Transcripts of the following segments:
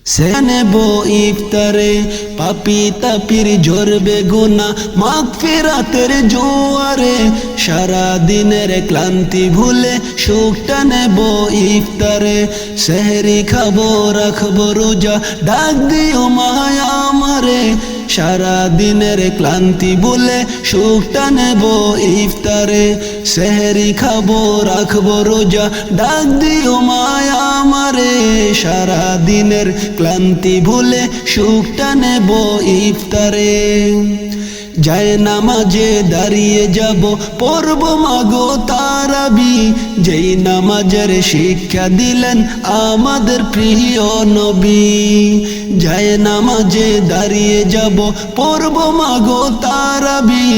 সেনেবো ইফতারে পাপি তাপির ঝরবে গুনাহ মাগফিরাতের জোয়ারে সারা দিনের ক্লান্তি ভুলে সুখটা নেব ইফতারে সেহরি খাবো রাখবো রোজা ডাক দিও মায়া আমারে সারা দিনের ক্লান্তি ভুলে সুখটা নেব ইফতারে সেহরি খাবো রাখবো রোজা ডাক দিও মায়া আমারে সারা দিনের ক্লান্তি ভুলে সুখটা নেব ইফতারে যায় নামাজে দাঁড়িয়ে যাব পড়ব মাগো তারাবি যেই নামাজের শিক্ষা দিলেন আমাদের প্রিয় নবী যায় নামাজে দাঁড়িয়ে যাব পড়ব মাগো তারাবি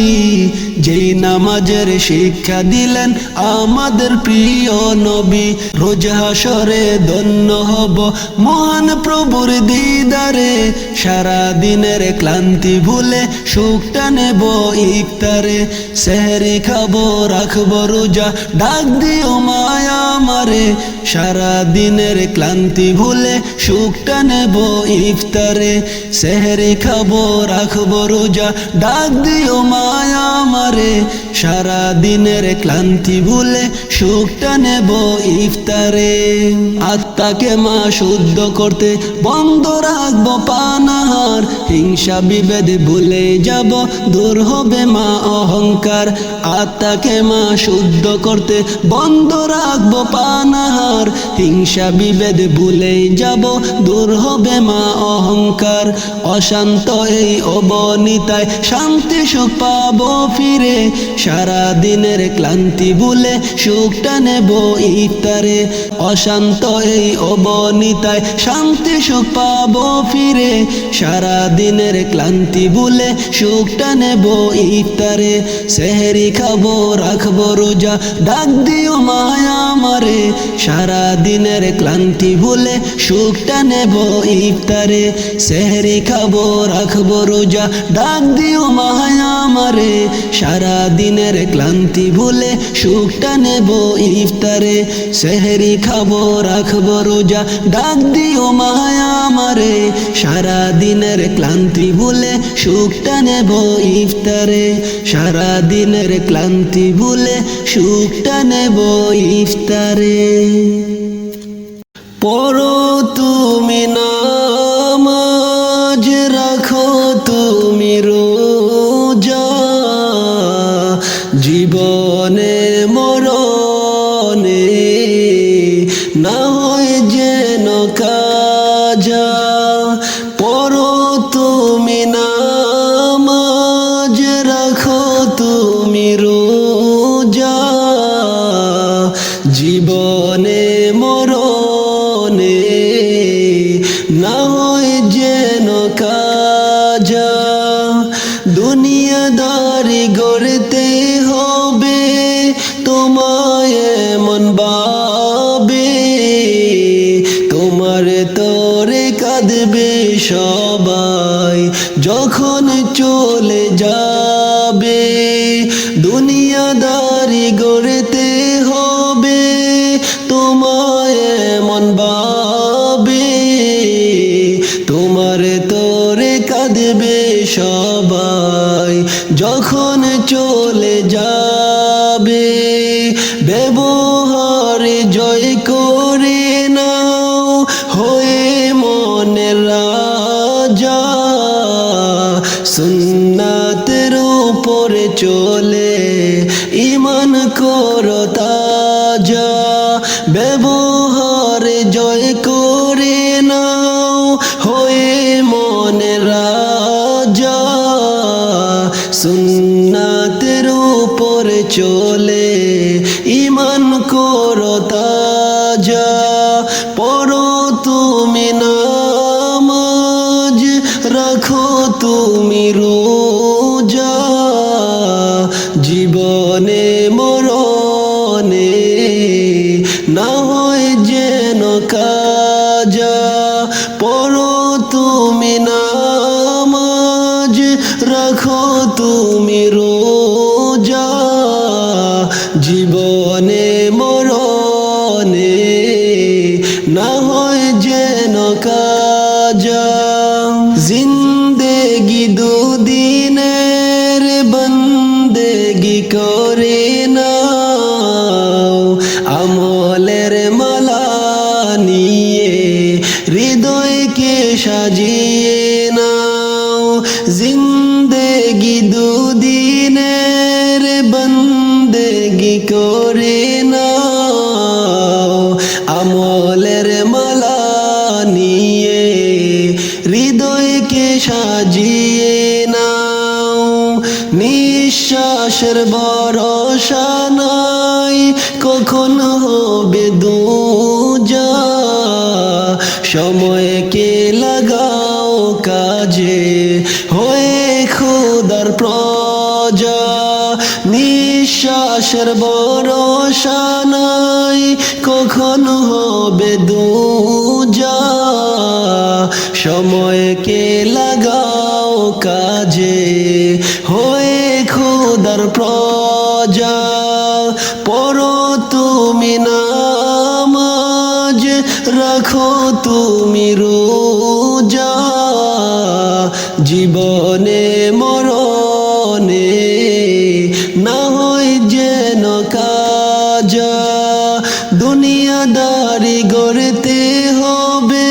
যেই নামাজের শিক্ষা দিলেন আমাদের প্রিয় নবী রোজ হাসরে ধন্য হব মহান প্রভুর দিদারে সারা দিনের ক্লান্তি ভুলে সুখটা নেব ইফতারে সেহরি খাবো রাখবো রোজা ডাক দিও মায়া আমারে সারা দিনের ক্লান্তি ভুলে সুখটা নেব ইফতারে সেহরি খাবো রাখবো রোজা ডাক দিও মায়া আমারে সারা দিনের ক্লান্তি ভুলে সুখটা নেব ইফতারে আত্মাকে মা শুদ্ধ করতে বন্ধ রাখবো পানাহার হিংসা বিভেদ ভুলে যাব দূর হবে মা অহংকার আত্মাকে মা শুদ্ধ করতে বন্ধ রাখবো পানাহার হিংসা বিভেদ ভুলে যাব দূর হবে মা অহংকার অশান্ত এই অবনীতায় শান্তি সুখ পাবো ফিরে সারা দিনের ক্লান্তি ভুলে সুখটা নেব ইফতারে অশান্ত এই অবনীতায় শান্তি সুখ পাবো ফিরে সারা দিনের ক্লান্তি ভুলে সুখটা নেব ইফতারে সেহরি খাবো রাখবো রোজা ডাক দিও মায়া আমারে সারা দিনের ক্লান্তি ভুলে সুখটা নেব ইফতারে সেহরি খাবো রাখবো রোজা ডাক দিও মায়া আমারে সারা দিনের ক্লান্তি ভুলে সুখটা নেব ইফতারে সেহরি খাবো রাখবো রোজা ডাক দিও মায়া আমারে সারা দিনের ক্লান্তি ভুলে সুখটা নেব ইফতারে সারা দিনের ক্লান্তি ভুলে সুখটা নেব ইফতারে পড়ো তুমি নামাজ রাখো তুমি রোজা জীবনে মরণে না হয় যেন কাজা পড়ো তুমি নামাজ রাখো তুমি রোজা জীবনে মরণে না হয় যেন কাজা দুনিয়াদারি গড়তে হবে তোমায় মন বাবে তোমার তোরে কাঁদবে সবাই যখন চলে যাবে দুনিয়াদারি গড়তে হবে তোমায় মন বাবে তোমার তোরে কাঁদবে সবাই যখন চলে যাবে ব্যবহার জয় করে নাও হয়ে মনের রাজা সুন্নাতের উপরে চলে ঈমান করো তাজা ব্যবহার জয় করে নাও হয়ে মনের রাজা সুন্নাতের উপরে চলে ঈমান করো তাজা পড়ো তুমি নামাজ রাখো তুমি রোজা জীবনে মরণে না হয় যেন কাজা পড়ো তুমি নামাজ রাখো তুমি রোজা জীবনে মরণে না হয় যেন কাজা হৃদয়কে সাজিয়ে নাও জিন্দেগি দুদিনের বন্দেগি করে নাও আমলের মালা নিয়ে হৃদয়কে সাজিয়ে নাও নিঃশ্বাসের ভরসা নাই কখন হবে দুজা সময়কে লাগাও কাজে হয়ে খোদার প্রজা নিঃশ্বাসের ভরসা নাই কখন হবে দুজা সময়কে লাগাও কাজে হয়ে খোদার প্রজা পড়ো তুমি নামাজ রাখো তুমি রোজা জীবনে মরণে না হয় যেন কাজা দুনিয়াদারি গড়তে হবে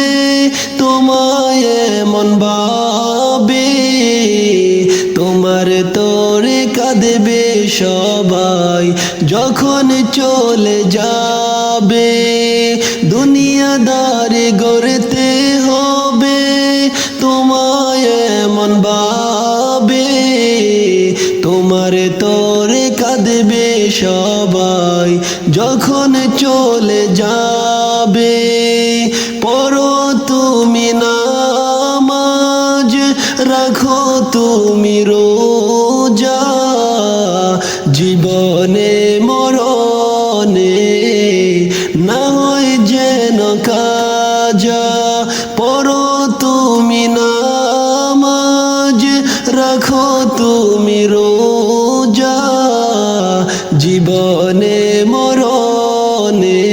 তোমায় এমন ভাবে তোমার তোরে কাঁদবে সবাই যখন চলে যাবে দুনিয়াদারি গড়তে হবে তোমায় এমন ভাবে তোমার তোরে কাঁদবে সবাই যখন চলে যাবে পড়ো তুমি নামাজ রাখো তুমি রোজা জীবনে মরণে না হয় যেন কাজা পড়ো তুমি নামাজ রাখো তুমি রোজা জীবনে মরণে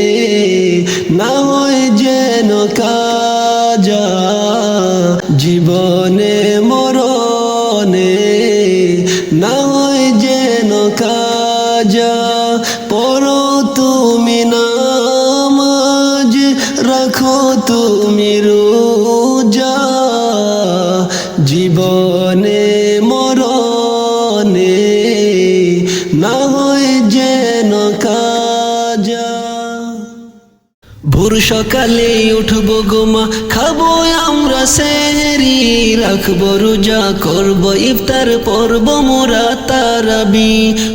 না হয় যেন কাজা জীবনে মরণে না হয় যেন কাজা পড়ো তুমি নামাজ রাখো তুমি রোজা জীবনে মরণে না হয় যেন কাজা ভোর সকালে উঠবো গোমা খাবো আমরা সেহরি রাখবো রোজা করবো ইফতার পড়বো মোরা তারাবি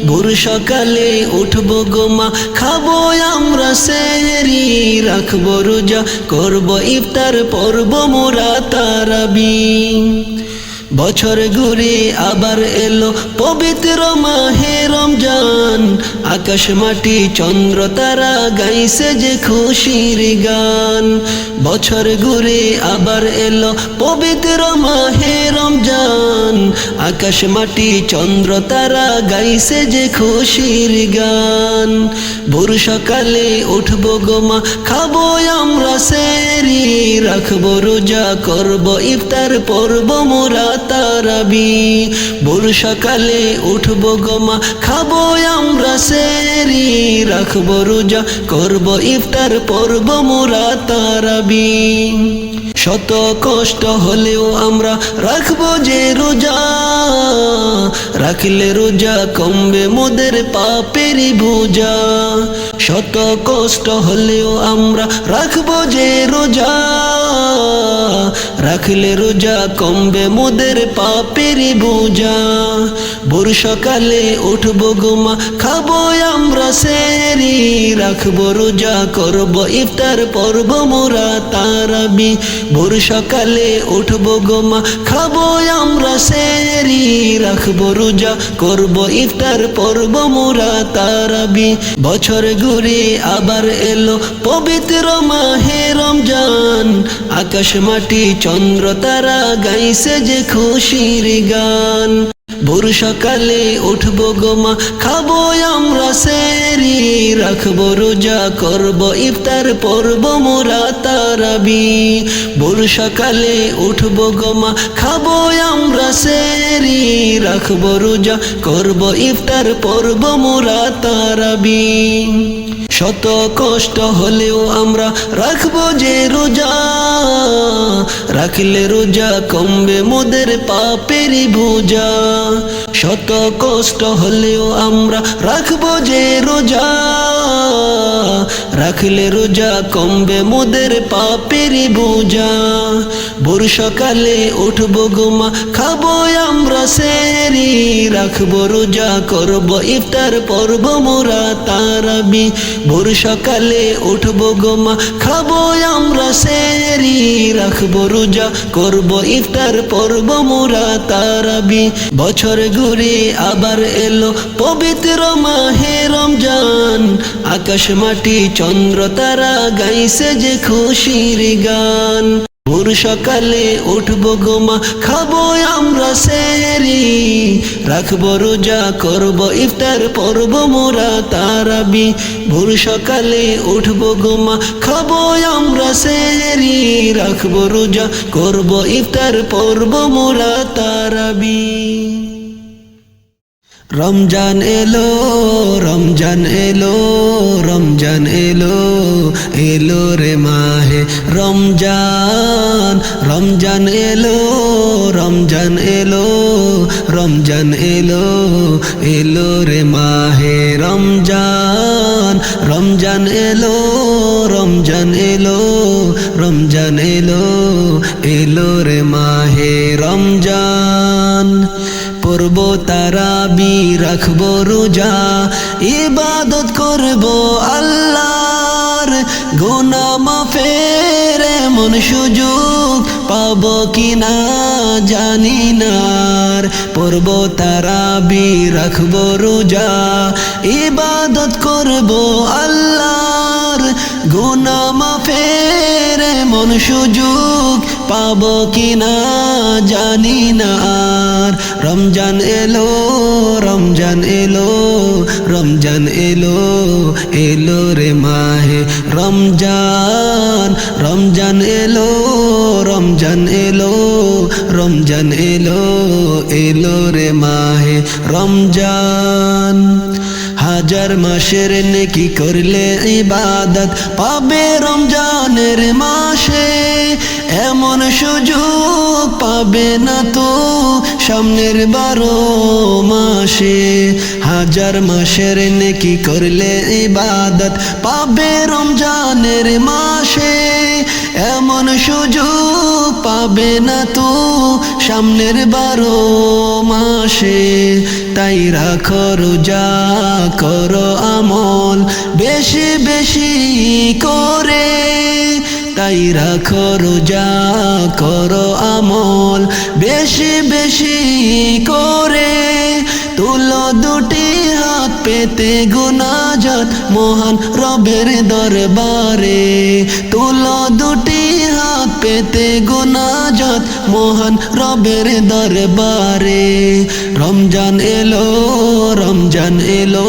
ভোর সকালে উঠবো গোমা খাবো আমরা সেহরি রাখবো রোজা করবো ইফতার পড়বো মোরা তারাবি বছর ঘুরে আবার এলো পবিত্র মাহে রমজান আকাশ মাটি চন্দ্র তারা গাইছে যে খুশির গান বছর ঘুরে আবার এলো পবিত্র মাহে রমজান আকাশ মাটি চন্দ্র তারা গাইছে যে খুশির গান ভোর সকালে উঠবো গোমা খাবো আমরা সেহরি রাখবো রোজা করবো ইফতার পড়বো মোরা তারাবি ভোর সকালে উঠবো গোমা খাবো আমরা সেহরি রাখবো রোজা করবো ইফতার পড়বো মোরা তারাবি শত কষ্ট হলেও আমরা রাখবো যে রোজা রাখলে রোজা কমবে মোদের পাপের বোঝা শত কষ্ট হলেও আমরা রাখবো যে রোজা রাখলে রোজা কমবে মোদের পাপের বোঝা ভোর সকালে উঠবো গোমা খাবো আমরা সেহরি রাখবো রোজা করবো ইফতার পড়বো মোরা তারাবি ভোর সকালে উঠবো গোমা খাবো আমরা সেহরি রাখবো রোজা করবো ইফতার পড়বো মোরা তারাবি বছর ঘুরে আবার এলো পবিত্র মাহে রমজান আকাশ মাটি চন্দ্র তারা গাইছে যে খুশির গান ভোর সকালে উঠবো গোমা খাবো আমরা সেহরি রাখবো রোজা করবো ইফতার পড়বো মোরা তারাবি ভোর সকালে উঠবো গোমা খাবো আমরা সেহরি রাখবো রোজা করবো ইফতার পড়বো মোরা তারাবি শত কষ্ট হলেও আমরা রাখবো যে রোজা, রাখলে রোজা কমবে মোদের পাপের বোঝা। শত কষ্ট হলেও আমরা রাখবো যে রোজা, রাখলে রোজা কমবে মোদের পাপের বোঝা। ভোর সকালে উঠবো গোমা খাবো আমরা সেহরি, রাখবো রোজা করবো ইফতার পর্ব মোরা তারাবি। ভোর সকালে উঠবো গোমা খাবো আমরা সেহরি, রাখবো রোজা করবো ইফতার পর্ব মোরা তারাবি। বছর ঘুরে আবার এলো পবিত্র মাহে রমজান, আকাশ মাটি চন্দ্র তারা গাইছে যে খুশির গান। ভোর সকালে উঠবো গোমা খাবো আমরা সেহরি, রাখবো রোজা করবো ইফতার পর্ব মোরা তারাবি। ভোর সকালে উঠবো গোমা খাবো আমরা সেহরি, রাখবো রোজা করবো ইফতার পর্ব মোরা তারাবি। রমজান এলো, রমজান এলো, রমজান এলো, এলো রে মাহে রমজান। রমজান এলো, রমজান এলো, রমজান এলো, এলো রে মাহে রমজান। রমজান এলো, রমজান এলো, রমজান এলো, এলো রে মাহে রমজান। পড়ব তারাবি রাখবো রোজা, ইবাদত করব আল্লাহর, গুনাহ মাফের এমন সুযোগ পাবো কিনা জানি না। পড়ব তারাবি রাখবো রোজা, ইবাদত করব আল্লাহর, গুনাহ মাফের এমন সুযোগ পাবো কিনা জানি না। রমজান এলো, রমজান এলো, রমজান এলো, এলো রে মাহে রমজান। রমজান এলো, রমজান এলো, রমজান এলো, এলো রে মাহে রমজান। হাজার মাসের নেকি করলে ইবাদত পাবে রমজানের মাসে, এমন সুযোগ পাবে না তো সামনের 12 মাসে। হাজার মাসের নেকি করলে ইবাদত পাবে রমজানের মাসে, এমন সুযোগ পাবে না তো সামনের 12 মাসে। তাই রাখো রোজা করো আমল বেশি বেশি করে, তাই রাখো রোজা করো আমল বেশি বেশি করে। তুলো দুটি হাত পেতে গুনাজাত মহান রবের দরবারে, তুলো দুটি হাত পেতে গুনাজাত মহান রবের দরবারে। রমজান এলো, রমজান এলো,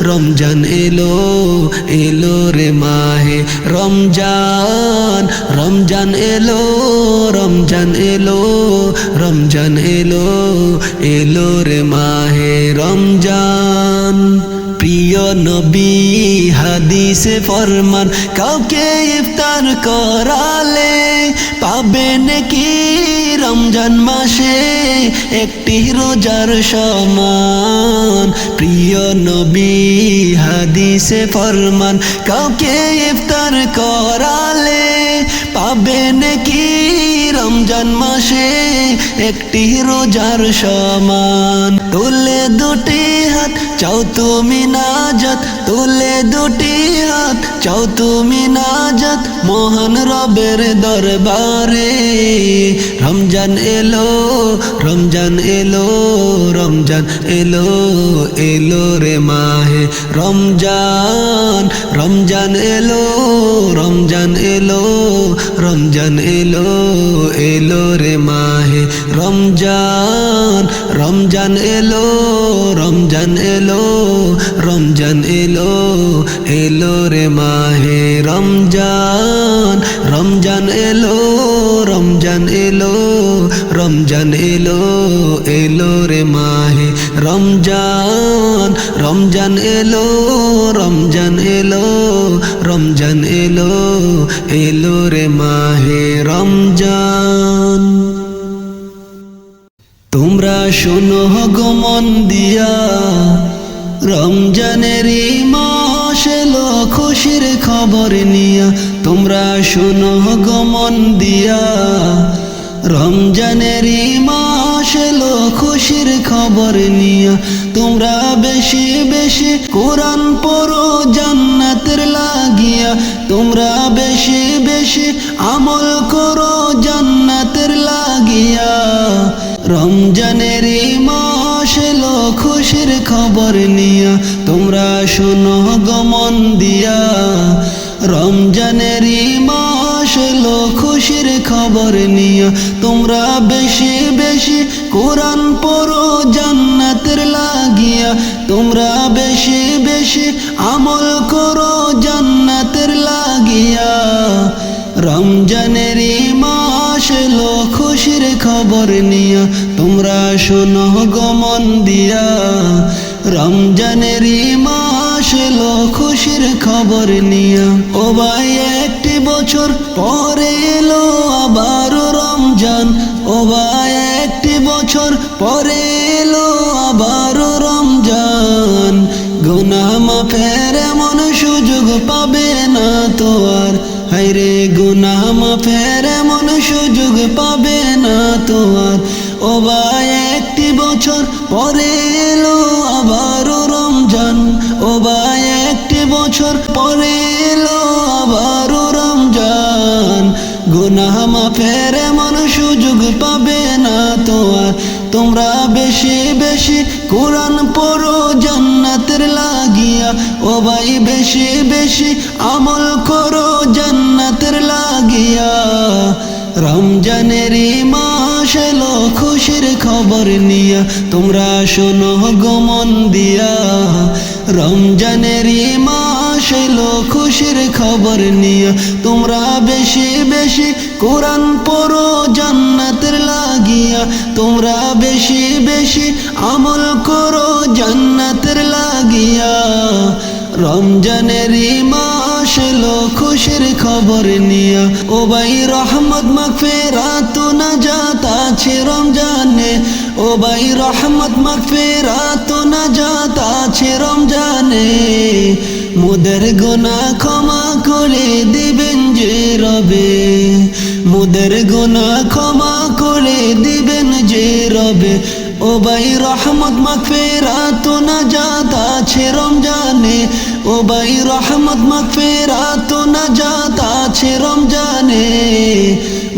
রমজান এলো, এলো রে মাহে রমজান। রমজান এলো, রমজান এলো, রমজান এলো, এলো রে মাহে রমজান। প্রিয় নবী হাদিসে ফরমান, কাউকে ইফতার করালে পাবে নাকি রমজান মাসে একটি রোজার সমান। প্রিয় নবী হাদিসে ফরমান, কাউকে ইফতার করালে পাবে নাকি রমজান মাসে একটি রোজার সমান। তুলে দুটি হাত চাও তুমি নাজাত, তুলে দুটি হাত চাও তুমি নাজাত মহান রবের দরবারে। রমজান এলো, রমজান এলো, রমজান এলো, এলো রে মাহে রমজান। রমজান এলো, রমজান এলো, রমজান এলো, এলো রে মাহে রমজান। রমজান এলো, রমজান এলো, রমজান এলো, এলো রে মাহে রমজান। রমজান এলো, রমজান এলো, রমজান এলো, এলো রে মাহে রমজান রমজান এলো রমজান এলো রমজান এলো এলো রে মাহে রমজান। তোমরা শোনো গো মন দিয়া রমজানেরই মাস এলো খুশির খবর নিয়া। তোমরা শোনো গো মন দিয়া রমজানেরই মাস এলো খুশির খবর নিয়া। তোমরা বেশি বেশি কোরআন পড়ো জান্নাতের লাগিয়া। তোমরা বেশি বেশি আমল করো জান্নাতের লাগিয়া। রমজানেরই মাস এলো খুশির খবর নিয়া। তোমরা শোনো গো মন দিয়া রমজানেরই মাস এলো খুশির খবর নিয়া। তোমরা বেশি বেশি কোরআন পড়ো জান্নাতের লাগিয়া। তোমরা বেশি বেশি আমল করো জান্নাতের লাগিয়া। রমজানেরই মাস এলো খুশির খবর নিয়া। তোমরা শোনো গো মন দিয়া রমজানেরই মাস এলো খুশির খবর নিয়া। ও ভাই একটি বছর পরে এলো আবার রমজান। ও ভাই একটি বছর পরে এলো আবার রমজান। গুনাহ মাফের এমন সুযোগ পাবে না তো আর। হায়রে গুনাহ মাফের এমন সুযোগ পাবে না তো আর। ও ভাই একটি বছর পরে এলো আবার রমজান। ও ভাই একটি বছর পরে এলো আবার রমজান। গুনাহ মাফের এমন সুযোগ পাবে না তো আর। তোমরা বেশি বেশি কোরআন পড়ো জান্নাতের লাগিয়া। ও ভাই বেশি বেশি আমল করো জান্নাতের লাগিয়া। রমজানেরই মাস এলো খুশির খবর নিয়া। তোমরা শোনো গো মন দিয়া রমজানেরই মাস এলো খুশির খবর নিয়া। তোমরা বেশি বেশি কোরআন পড়ো জান্নাতের লাগিয়া। তোমরা বেশি বেশি আমল করো জান্নাতের লাগিয়া। রমজানেরই মাস এলো খুশির খবর নিয়া। ও ভাই রহমত মাগফিরাত নাজাত আছে রমজানে। ও ভাই রহমত মাগফিরাত নাজাত আছে রমজানে। মোদের গুনাহ ক্ষমা করে দিবেন যে রবে। মোদের গুনাহ ক্ষমা করে দিবেন যে রবে। ও ভাই রহমত মাগফিরাত নাজাত আছে রমজানে। ও ভাই রহমত মাগফিরাত নাজাত আছে রমজানে।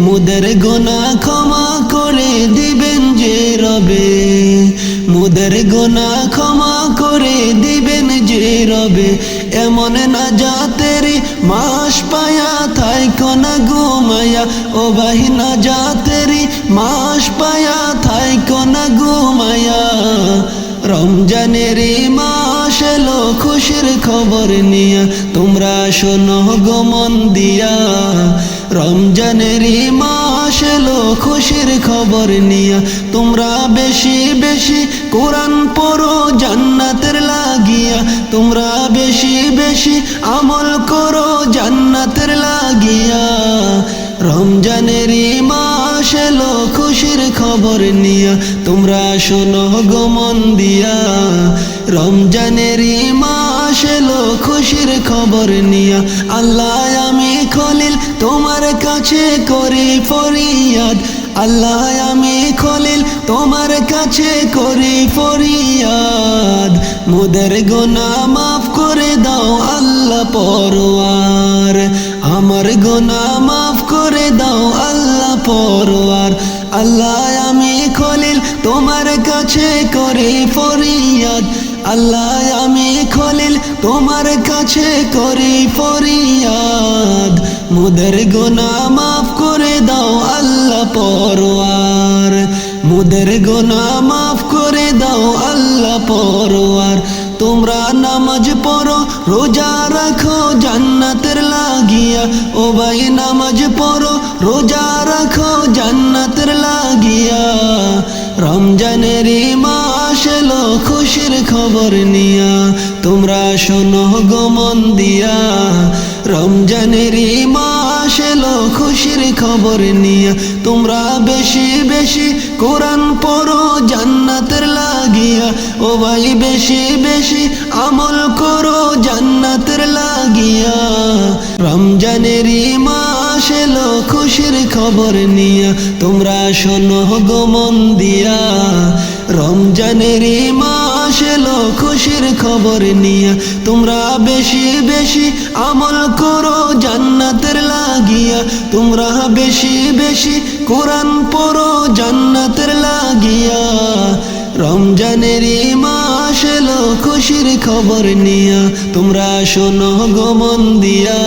মোদের গুনাহ ক্ষমা করে দিবেন যে রবে। মোদের গুনাহ ক্ষমা করে দিবেন যে রবে। এমন নাজাতের মাস পায়া থাইকো না ঘুমায়া। ও ভাই নাজাতের মাস পায়া থাইকো না ঘুমায়া। রমজানেরই মাস এলো খুশির খবর নিয়া। তোমরা শোনো গো মন দিয়া রমজানেরই মাস এলো খুশির খবর নিয়া। তোমরা বেশি বেশি কোরআন পড়ো জান্নাতের লাগিয়া। তোমরা বেশি বেশি আমল করো জান্নাতের লাগিয়া। রমজানেরই মাস এলো খুশির খবর নিয়া। তোমরা শোনো গো মন দিয়া রমজানেরই মাস এলো খুশির খবর নিয়া। আল্লাহ আমি খলিল তোমার কাছে করি ফরিয়াদ। আল্লাহ আমি খলিল তোমার কাছে করি ফরিয়াদ। মোদের গুনাহ মাফ করে দাও আল্লাহ পরওয়ার। আমার গুনাহ মাফ করে দাও আল্লাহ পরওয়ার। আল্লাহ আমি খলিল তোমার কাছে করি ফরিয়াদ। আল্লাহ আমি খলিল তোমার কাছে করি ফরিয়াদ। মোদের গুনাহ মাফ করে দাও আল্লাহ পরওয়ার। মোদের গুনাহ মাফ করে দাও আল্লাহ পরওয়ার। তোমরা নামাজ পড়ো রোজা রাখো জান্নাতের লাগিয়া। ও ভাই নামাজ পড়ো রোজা রাখো জান্নাতের লাগিয়া। রমজানেরই মাস এলো খবর নিয়া তোমরা শোনো গো মন দিয়া রমজানেরই মাস এলো খুশির খবর নিয়া তোমরা বেশি বেশি কোরআন পড়ো জান্নাতের লাগিয়া ও ভাই বেশি বেশি আমল করো জান্নাতের লাগিয়া রমজানেরই মাস এলো খুশির খবর নিয়া তোমরা শোনো গো মন দিয়া রমজানেরই মাস এলো খুশির খবর নিয়া তোমরা বেশি বেশি আমল করো জান্নাতের লাগিয়া তোমরা বেশি বেশি কোরআন পড়ো জান্নাতের লাগিয়া রমজানেরই মাস এলো খুশির খবর নিয়া তোমরা শোনো গো মন দিয়া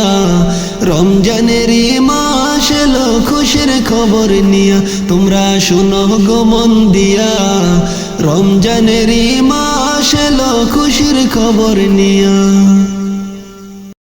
রমজানেরই মাস এলো খুশির খবর নিয়া তোমরা শোনো গো মন দিয়া রমজানেরই মাস এলো খুশির খবর নিয়া।